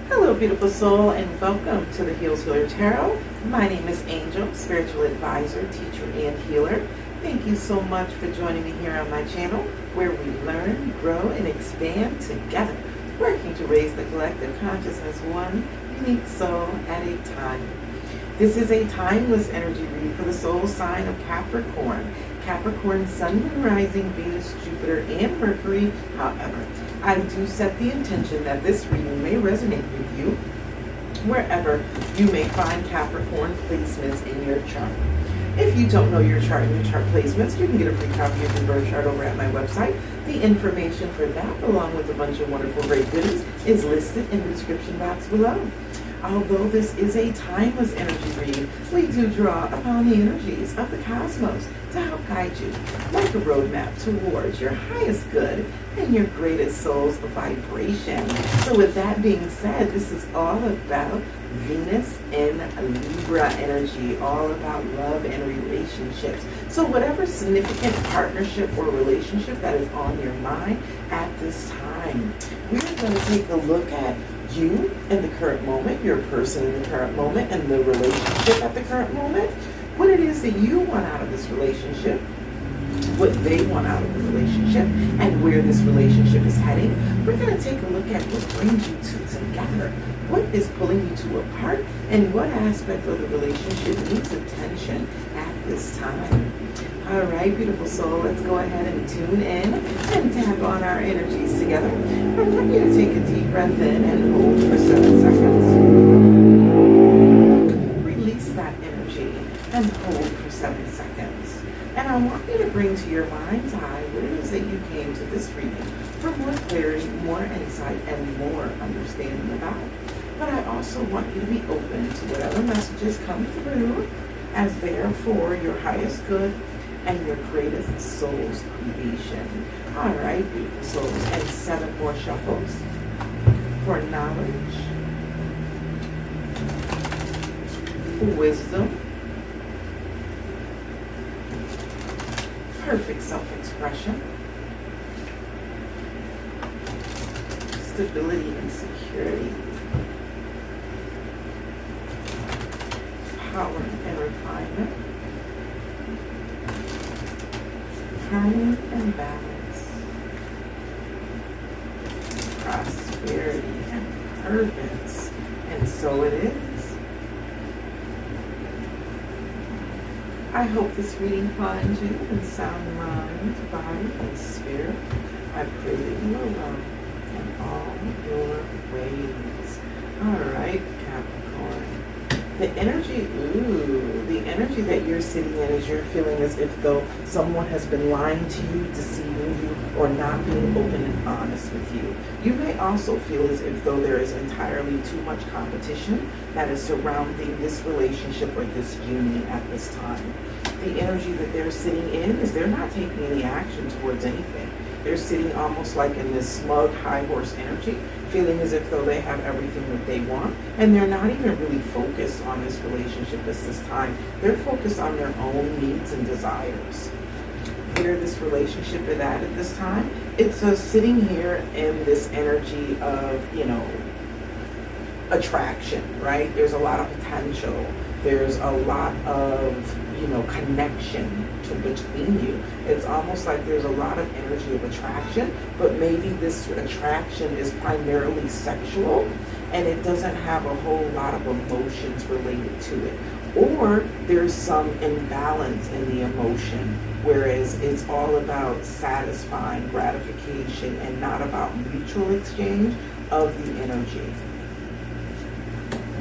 Hello, beautiful soul, and welcome to the Heals Healer Tarot. My name is Angel, spiritual advisor, teacher, and healer. Thank you so much for joining me here on my channel, where we learn, grow, and expand together, working to raise the collective consciousness one unique soul at a time. This is a timeless energy read for the soul sign of Capricorn. Capricorn, Sun, Moon, Rising, Venus, Jupiter, and Mercury. However, I do set the intention that this reading may resonate with you wherever you may find Capricorn placements in your chart. If you don't know your chart and your chart placements, you can get a free copy of your birth chart over at my website. The information for that, along with a bunch of wonderful great goodies, is listed in the description box below. Although this is a timeless energy read, we do draw upon the energies of the cosmos to help guide you like a roadmap towards your highest good and your greatest soul's vibration. So with that being said, this is all about Venus in Libra energy, all about love and relationships. So whatever significant partnership or relationship that is on your mind at this time, we're going to take a look at you in the current moment, your person in the current moment, and the relationship at the current moment, what it is that you want out of this relationship, what they want out of the relationship, and where this relationship is heading. We're going to take a look at what brings you two together, what is pulling you two apart, and what aspect of the relationship needs attention at this time. All right, beautiful soul, let's go ahead and tune in and tap on our energies together. I'd like you to take a deep breath in and hold for 7 seconds. Release that energy and hold for 7 seconds. And I want you to bring to your mind's eye what it is that you came to this reading for more clarity, more insight, and more understanding about. But I also want you to be open to whatever messages come through, as they are for your highest good and your greatest soul's creation. All right, beautiful souls, and 7 more shuffles for knowledge, wisdom, perfect self-expression, stability and security, power and refinement, harmony and balance, prosperity and purpose, and so it is. I hope this reading finds you in sound mind, body, and spirit. I pray that you are well in all your ways. All right, Capricorn. The energy that you're sitting in is you're feeling as if though someone has been lying to you, deceiving you, or not being open and honest with you. You may also feel as if though there is entirely too much competition that is surrounding this relationship or this union at this time. The energy that they're sitting in is they're not taking any action towards anything. They're sitting almost like in this smug high horse energy, feeling as if though they have everything that they want, and they're not even really focused on this relationship at this time. They're focused on their own needs and desires. Where this relationship is at this time, it's sitting here in this energy of, attraction, right? There's a lot of potential. There's a lot of, connection between you. It's almost like there's a lot of energy of attraction, but maybe this attraction is primarily sexual and it doesn't have a whole lot of emotions related to it. Or there's some imbalance in the emotion, whereas it's all about satisfying gratification and not about mutual exchange of the energy.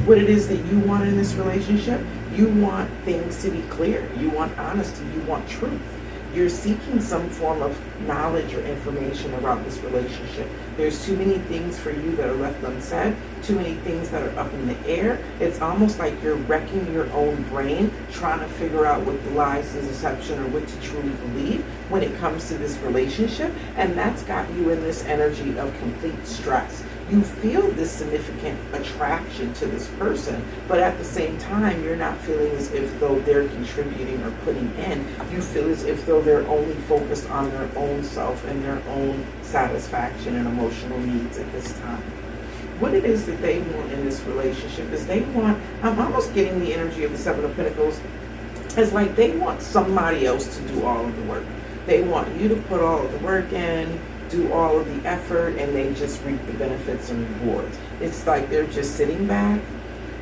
What it is that you want in this relationship, you want things to be clear. You want honesty. You want truth. You're seeking some form of knowledge or information about this relationship. There's too many things for you that are left unsaid, too many things that are up in the air. It's almost like you're wrecking your own brain, trying to figure out what the lies, the deception, or what to truly believe when it comes to this relationship. And that's got you in this energy of complete stress. You feel this significant attraction to this person, but at the same time, you're not feeling as if though they're contributing or putting in. You feel as if though they're only focused on their own self and their own satisfaction and emotional needs at this time. What it is that they want in this relationship is they want, I'm almost getting the energy of the Seven of Pentacles, it's like they want somebody else to do all of the work. They want you to put all of the work in, do all of the effort, and they just reap the benefits and rewards. It's like they're just sitting back.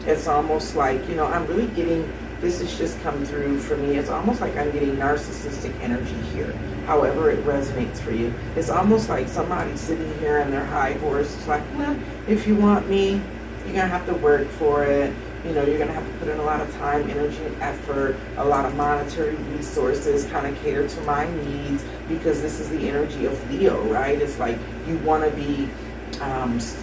It's almost like, I'm really getting, this has just come through for me. It's almost like I'm getting narcissistic energy here, however it resonates for you. It's almost like somebody sitting here on their high horse. It's like, well, if you want me, you're going to have to work for it. You're going to have to put in a lot of time, energy, and effort, a lot of monetary resources, kind of cater to my needs, because this is the energy of Leo, right? It's like you want to be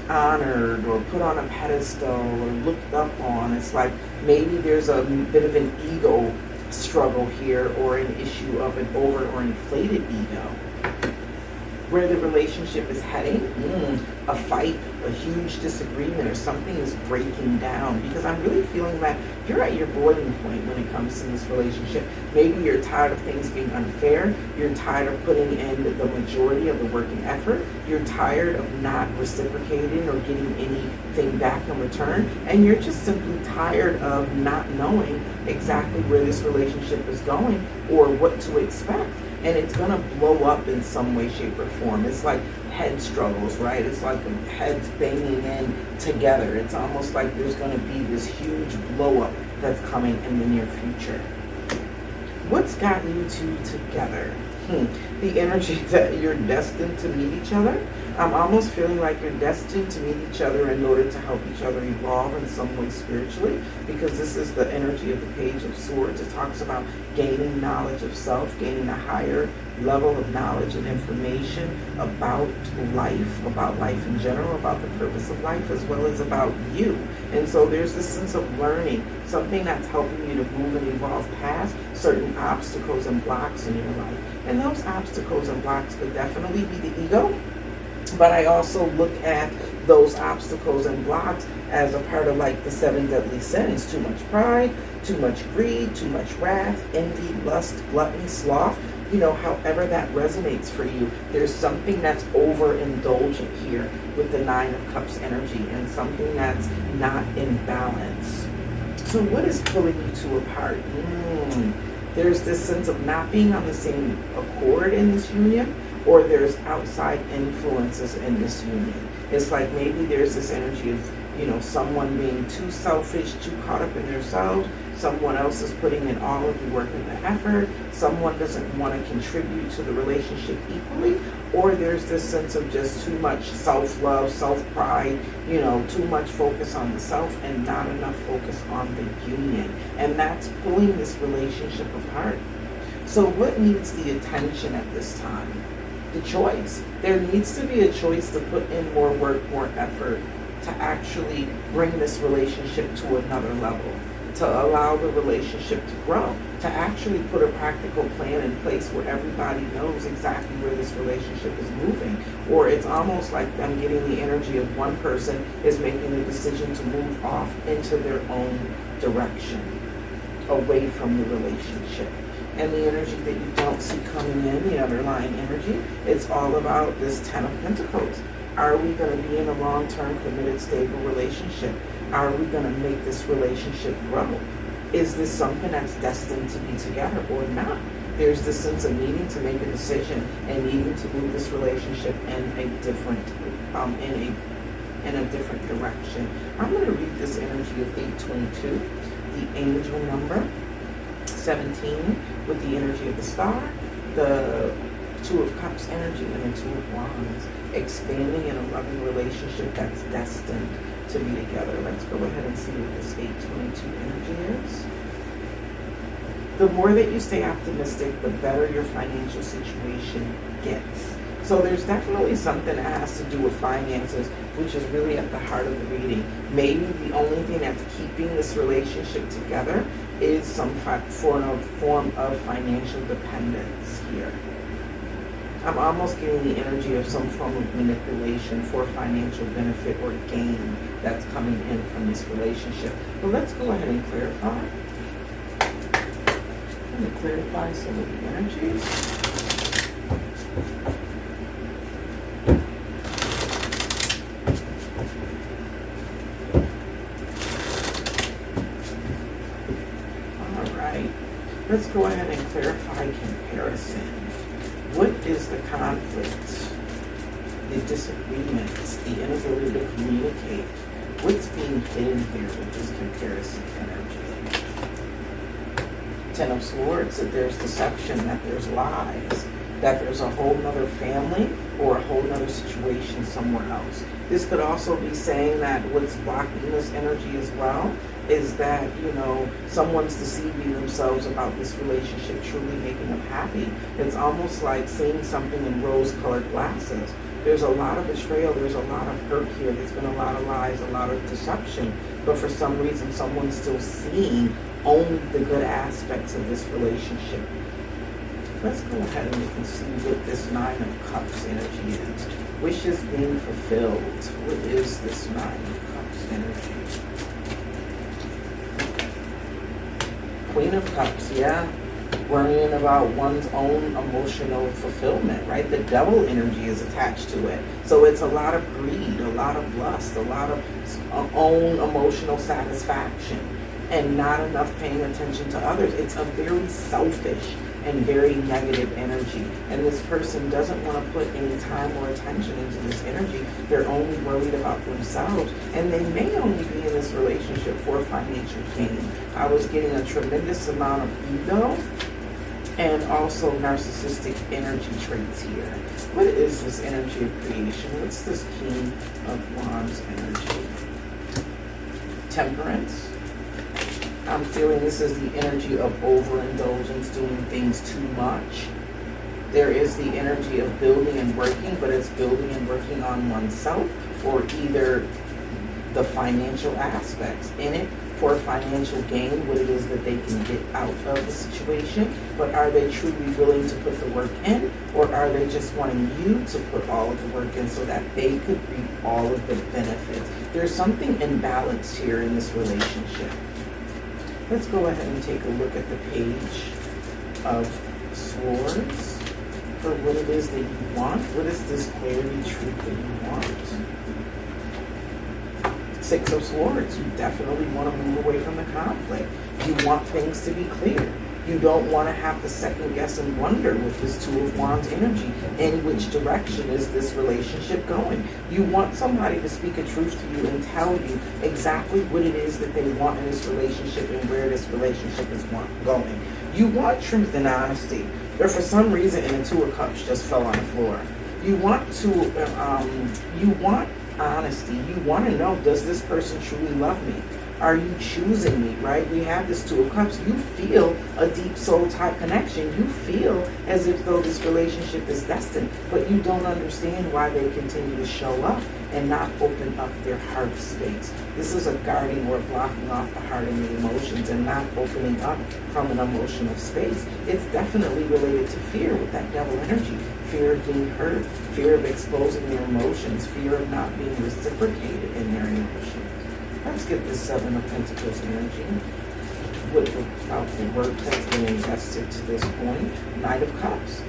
honored or put on a pedestal or looked up on. It's like maybe there's a bit of an ego struggle here, or an issue of an over or inflated ego. Where the relationship is heading, a fight, a huge disagreement, or something is breaking down, because I'm really feeling that you're at your boiling point when it comes to this relationship. Maybe you're tired of things being unfair. You're tired of putting in the majority of the working effort. You're tired of not reciprocating or getting anything back in return. And you're just simply tired of not knowing exactly where this relationship is going or what to expect. And it's going to blow up in some way, shape, or form. It's like head struggles, right? It's like heads banging in together. It's almost like there's going to be this huge blow up that's coming in the near future. What's got you two together? The energy that you're destined to meet each other. I'm almost feeling like you're destined to meet each other in order to help each other evolve in some way spiritually, because this is the energy of the Page of Swords. It talks about gaining knowledge of self, gaining a higher level of knowledge and information about life in general, about the purpose of life, as well as about you. And so there's this sense of learning, something that's helping you to move and evolve past certain obstacles and blocks in your life. And those obstacles and blocks could definitely be the ego, but I also look at those obstacles and blocks as a part of like the 7 deadly sins. Too much pride, too much greed, too much wrath, envy, lust, gluttony, sloth. However that resonates for you, there's something that's overindulgent here with the 9 of Cups energy, and something that's not in balance. So what is pulling you two apart? There's this sense of not being on the same accord in this union, or there's outside influences in this union. It's like maybe there's this energy of, someone being too selfish, too caught up in themselves. Someone else is putting in all of the work and the effort. Someone doesn't want to contribute to the relationship equally. Or there's this sense of just too much self-love, self-pride, too much focus on the self and not enough focus on the union. And that's pulling this relationship apart. So what needs the attention at this time? The choice. There needs to be a choice to put in more work, more effort, to actually bring this relationship to another level, to allow the relationship to grow, to actually put a practical plan in place where everybody knows exactly where this relationship is moving. Or it's almost like I'm getting the energy of one person is making the decision to move off into their own direction, away from the relationship. And the energy that you don't see coming in, the underlying energy, it's all about this 10 of Pentacles. Are we going to be in a long-term, committed, stable relationship? Are we going to make this relationship grow? Is this something that's destined to be together or not? There's this sense of needing to make a decision and needing to move this relationship in a different, in a different direction. I'm going to read this energy of 822, the angel number 17, with the energy of the star, the 2 of Cups energy, and the 2 of Wands, expanding in a loving relationship that's destined to be together. Let's go ahead and see what this 822 energy is. The more that you stay optimistic, the better your financial situation gets. So there's definitely something that has to do with finances, which is really at the heart of the reading. Maybe the only thing that's keeping this relationship together is some form of financial dependence here. I'm almost getting the energy of some form of manipulation for financial benefit or gain that's coming in from this relationship. But let's go ahead and clarify. I'm going to clarify some of the energies. Let's go ahead and clarify comparison. What is the conflict, the disagreements, the inability to communicate? What's being hidden here with this comparison energy? Ten of Swords, that there's deception, that there's lies, that there's a whole nother family or a whole nother situation somewhere else. This could also be saying that what's blocking this energy as well is that, someone's deceiving themselves about this relationship truly making them happy. It's almost like seeing something in rose-colored glasses. There's a lot of betrayal, there's a lot of hurt here, there's been a lot of lies, a lot of deception, but for some reason someone's still seeing only the good aspects of this relationship. Let's go ahead and we can see what this Nine of Cups energy is. Wishes being fulfilled. What is this Nine of Cups energy? Queen of Cups, yeah. Worrying about one's own emotional fulfillment, right? The Devil energy is attached to it. So it's a lot of greed, a lot of lust, a lot of own emotional satisfaction, and not enough paying attention to others. It's a very selfish and very negative energy. And this person doesn't want to put any time or attention into this energy. They're only worried about themselves. And they may only be in this relationship for financial gain. I was getting a tremendous amount of ego and also narcissistic energy traits here. What is this energy of creation? What's this King of Wands energy? Temperance. I'm feeling this is the energy of overindulgence, doing things too much. There is the energy of building and working, but it's building and working on oneself, or either the financial aspects in it for financial gain, what it is that they can get out of the situation. But are they truly willing to put the work in, or are they just wanting you to put all of the work in so that they could reap all of the benefits? There's something imbalanced here in this relationship. Let's go ahead and take a look at the Page of Swords for what it is that you want. What is this clarity, truth that you want? Six of Swords. You definitely want to move away from the conflict. You want things to be clear. You don't want to have to second guess and wonder with this Two of Wands energy. In which direction is this relationship going? You want somebody to speak a truth to you and tell you exactly what it is that they want in this relationship and where this relationship is going. You want truth and honesty. But for some reason, and the Two of Cups just fell on the floor. You want honesty. You want to know, does this person truly love me? Are you choosing me, right? We have this Two of Cups. You feel a deep soul type connection. You feel as if though this relationship is destined, but you don't understand why they continue to show up and not open up their heart space. This is a guarding or blocking off the heart and the emotions and not opening up from an emotional space. It's definitely related to fear with that Devil energy. Fear of being hurt, fear of exposing their emotions, fear of not being reciprocated in their emotions. Let's get the Seven of Pentacles energy. What about the work that's been invested to this point? Knight of Cups.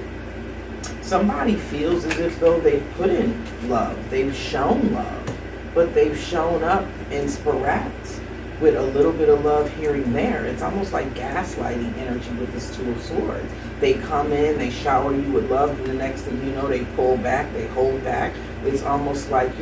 Somebody feels as if though they've put in love, they've shown love, but they've shown up in sporadics with a little bit of love here and there. It's almost like gaslighting energy with this Two of Swords. They come in, they shower you with love, and the next thing you know, they pull back, they hold back. It's almost like,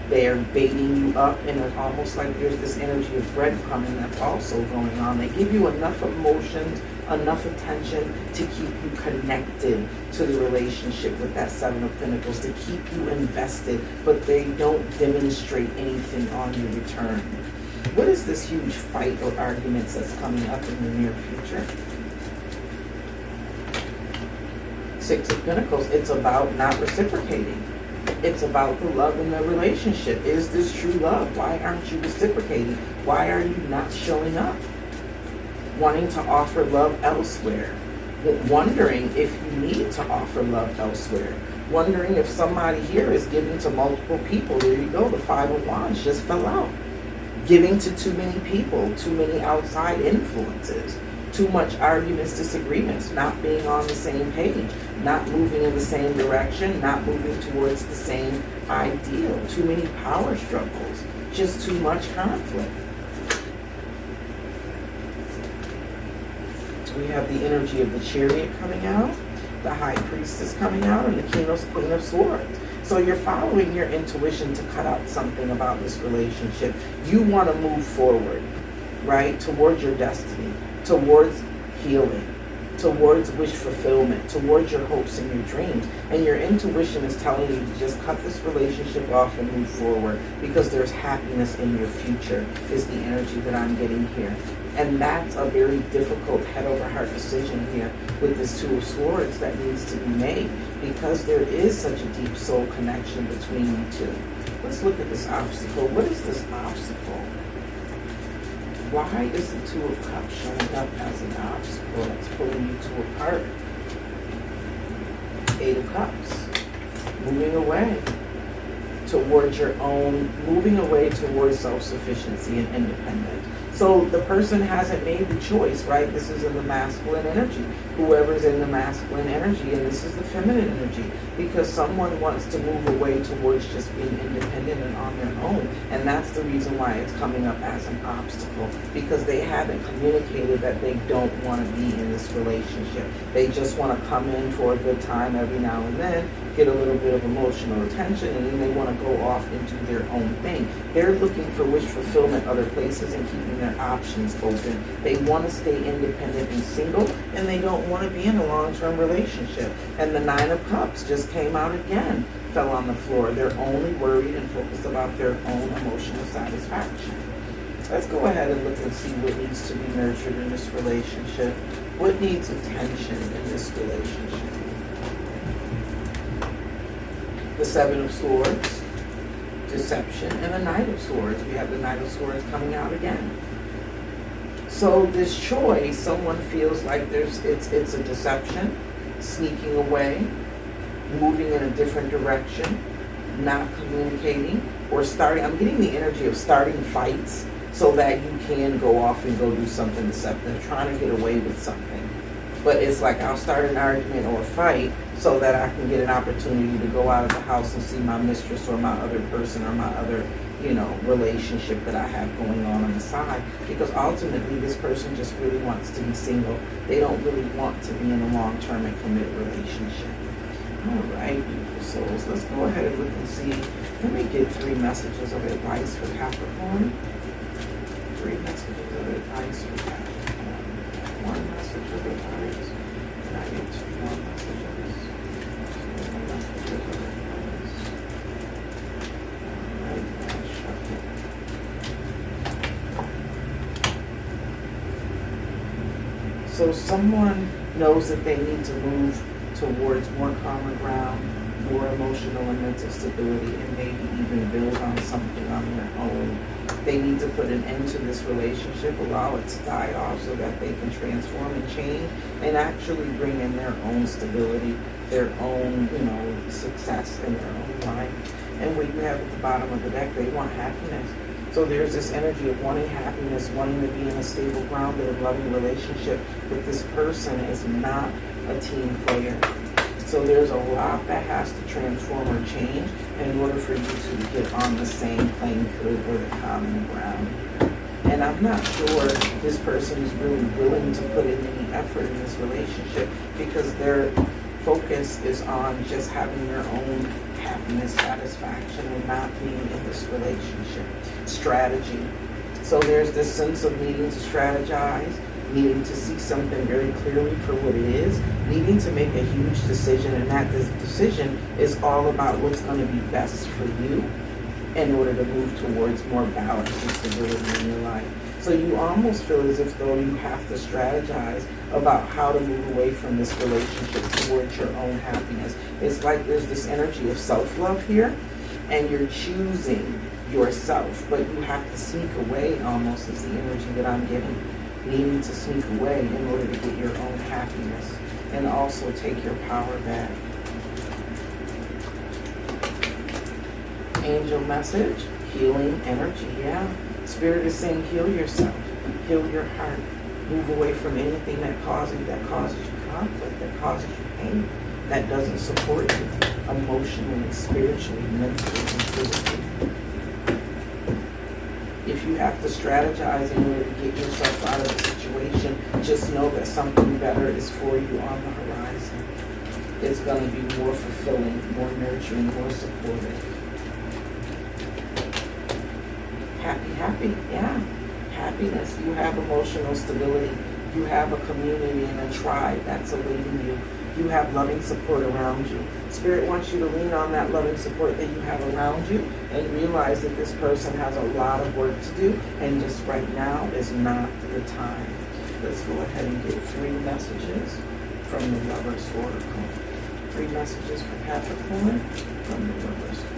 they're baiting you up, and it's almost like there's this energy of breadcrumbing that's also going on. They give you enough emotions, enough attention to keep you connected to the relationship with that Seven of Pentacles, to keep you invested, but they don't demonstrate anything on your return. What is this huge fight or arguments that's coming up in the near future? Six of Pentacles, it's about not reciprocating. It's about the love in the relationship. Is this true love? Why aren't you reciprocating? Why are you not showing up? Wanting to offer love elsewhere. Wondering if you need to offer love elsewhere. Wondering if somebody here is giving to multiple people. There you go, the Five of Wands just fell out. Giving to too many people, too many outside influences. Too much arguments, disagreements, not being on the same page, not moving in the same direction, not moving towards the same ideal, too many power struggles, just too much conflict. We have the energy of the Chariot coming out, the High Priestess coming out, and the Queen of Swords. So you're following your intuition to cut out something about this relationship. You want to move forward, right, towards your destiny, towards healing, towards wish fulfillment, towards your hopes and your dreams. And your intuition is telling you to just cut this relationship off and move forward because there's happiness in your future, is the energy that I'm getting here. And that's a very difficult head over heart decision here with this Two of Swords that needs to be made because there is such a deep soul connection between you two. Let's look at this obstacle. What is this obstacle? Why is the Two of Cups showing up as an obstacle that's pulling you two apart? Eight of Cups. Moving away towards your own, moving away towards self-sufficiency and independence. So the person hasn't made the choice, right? This is in the masculine energy. Whoever's in the masculine energy, and this is the feminine energy, because someone wants to move away towards just being independent and on their own. And that's the reason why it's coming up as an obstacle, because they haven't communicated that they don't want to be in this relationship. They just want to come in for a good time every now and then, get a little bit of emotional attention, and then they want to go off and do their own thing. They're looking for wish fulfillment other places and keeping their options open. They want to stay independent and single, and they don't want to be in a long-term relationship. And the Nine of Cups just came out again, fell on the floor. They're only worried and focused about their own emotional satisfaction. Let's go ahead and look and see what needs to be nurtured in this relationship. What needs attention in this relationship? The Seven of Swords, deception, and the Knight of Swords. We have the Knight of Swords coming out again. So this choice, someone feels like it's a deception, sneaking away, moving in a different direction, not communicating, or starting. I'm getting the energy of starting fights so that you can go off and go do something deceptive, trying to get away with something. But it's like I'll start an argument or a fight so that I can get an opportunity to go out of the house and see my mistress or my other person or my other, relationship that I have going on the side. Because ultimately this person just really wants to be single. They don't really want to be in a long-term and committed relationship. All right, beautiful souls. Let's go ahead and look and see. Let me get 3 messages of advice for Capricorn. 3 messages of advice for Capricorn. 1 message of advice. And I get 2 more messages. 2 more messages of advice. All right, now shuffle. So someone knows that they need to move towards more common ground, more emotional and mental stability, and maybe even build on something on their own. They need to put an end to this relationship, allow it to die off so that they can transform and change and actually bring in their own stability, their own, success in their own life. And what you have at the bottom of the deck, they want happiness. So there's this energy of wanting happiness, wanting to be in a stable, grounded, and loving relationship, but this person is not a team player. So there's a lot that has to transform or change in order for you to get on the same playing field or the common ground. And I'm not sure this person is really willing to put in any effort in this relationship because their focus is on just having their own happiness, satisfaction, and not being in this relationship. Strategy. So there's this sense of needing to strategize, needing to see something very clearly for what it is, needing to make a huge decision, and that this decision is all about what's going to be best for you in order to move towards more balance and stability in your life. So you almost feel as if though you have to strategize about how to move away from this relationship towards your own happiness. It's like there's this energy of self-love here, and you're choosing yourself, but you have to sneak away, almost is the energy that I'm getting. Needing to sneak away in order to get your own happiness and also take your power back. Angel message, healing energy, yeah. Spirit is saying heal yourself, heal your heart, move away from anything that causes you conflict, that causes you pain, that doesn't support you emotionally, spiritually, mentally, and physically. If you have to strategize in order to get yourself out of the situation, just know that something better is for you on the horizon. It's going to be more fulfilling, more nurturing, more supportive. Happy, yeah. Happiness. You have emotional stability. You have a community and a tribe that's awaiting you. You have loving support around you. Spirit wants you to lean on that loving support that you have around you and realize that this person has a lot of work to do, and just right now is not the time. Let's go ahead and get 3 messages from the Lover's Oracle. 3 messages for Capricorn from the Lover's Oracle.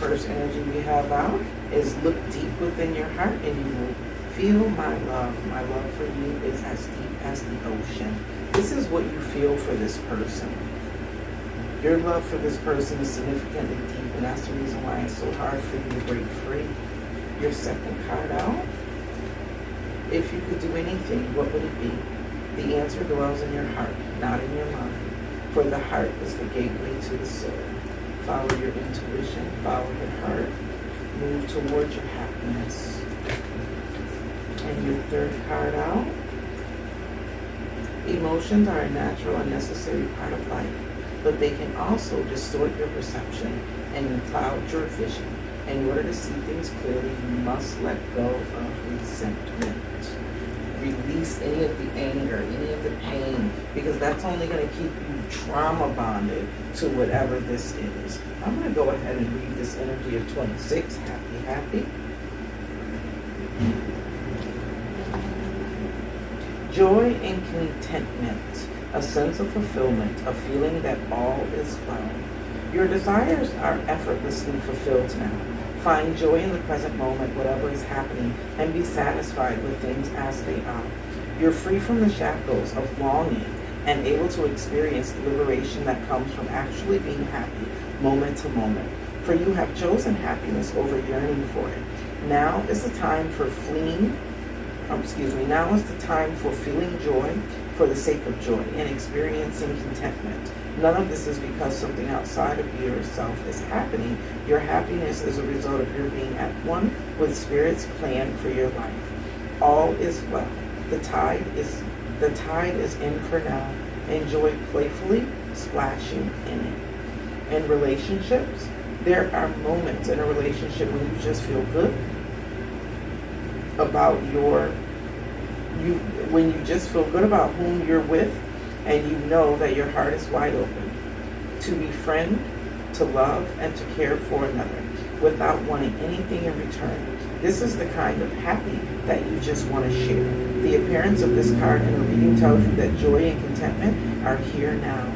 First energy we have out is look deep within your heart and you will feel my love. My love for you is as deep as the ocean. This is what you feel for this person. Your love for this person is significantly deep, and that's the reason why it's so hard for you to break free. Your second card out. If you could do anything, what would it be? The answer dwells in your heart, not in your mind. For the heart is the gateway to the soul. Follow your intuition, follow your heart, move towards your happiness. And your third card out. Emotions are a natural and necessary part of life, but they can also distort your perception and cloud your vision. In order to see things clearly, you must let go of resentment. Release any of the anger, any of the pain, because that's only going to keep you trauma bonded to whatever this is. I'm going to go ahead and read this energy of 26. Happy. Joy and contentment, a sense of fulfillment, a feeling that all is well. Your desires are effortlessly fulfilled now. Find joy in the present moment, whatever is happening, and be satisfied with things as they are. You're free from the shackles of longing and able to experience the liberation that comes from actually being happy moment to moment. For you have chosen happiness over yearning for it. Now is the time for now is the time for feeling joy for the sake of joy and experiencing contentment. None of this is because something outside of yourself is happening. Your happiness is a result of your being at one with Spirit's plan for your life. All is well. The tide is in for now. Enjoy playfully splashing in it. In relationships, there are moments in a relationship when you just feel good about when you just feel good about whom you're with, and you know that your heart is wide open to befriend, to love, and to care for another without wanting anything in return. This is the kind of happy that you just want to share. The appearance of this card in the reading tells you that joy and contentment are here now,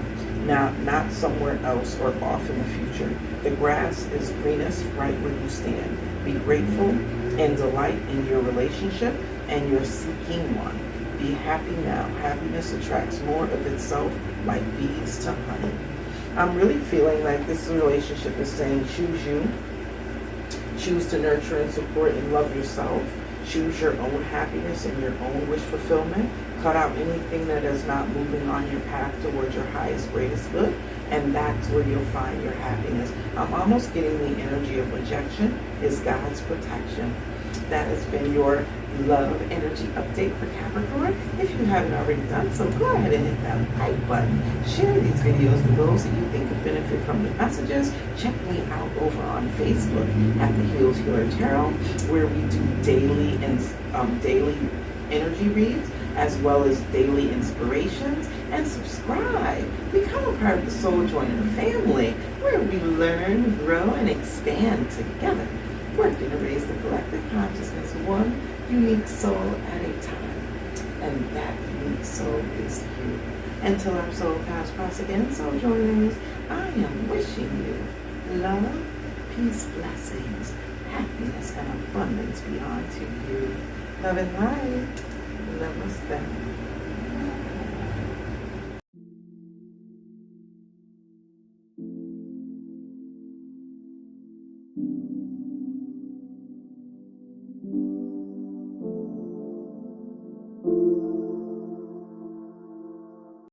not somewhere else or off in the future. The grass is greenest right where you stand. Be grateful and delight in your relationship, and you're seeking one. Be happy now. Happiness attracts more of itself like bees to honey. I'm really feeling like this relationship is saying choose you. Choose to nurture and support and love yourself. Choose your own happiness and your own wish fulfillment. Cut out anything that is not moving on your path towards your highest, greatest good, and that's where you'll find your happiness. I'm almost getting the energy of rejection is God's protection. That has been your love energy update for Capricorn. If you haven't already done so, go ahead and hit that like button. Share these videos with those that you think could benefit from the messages. Check me out over on Facebook at the Healed Healer Tarot, where we do daily energy reads, as well as daily inspirations, and subscribe. Become a part of the Soul Joiner family, where we learn, grow, and expand together, working to raise the collective consciousness one unique soul at a time. And that unique soul is you. Until our soul paths cross again, Soul Joiners, I am wishing you love, peace, blessings, happiness, and abundance beyond to you. Love and light. Namaste.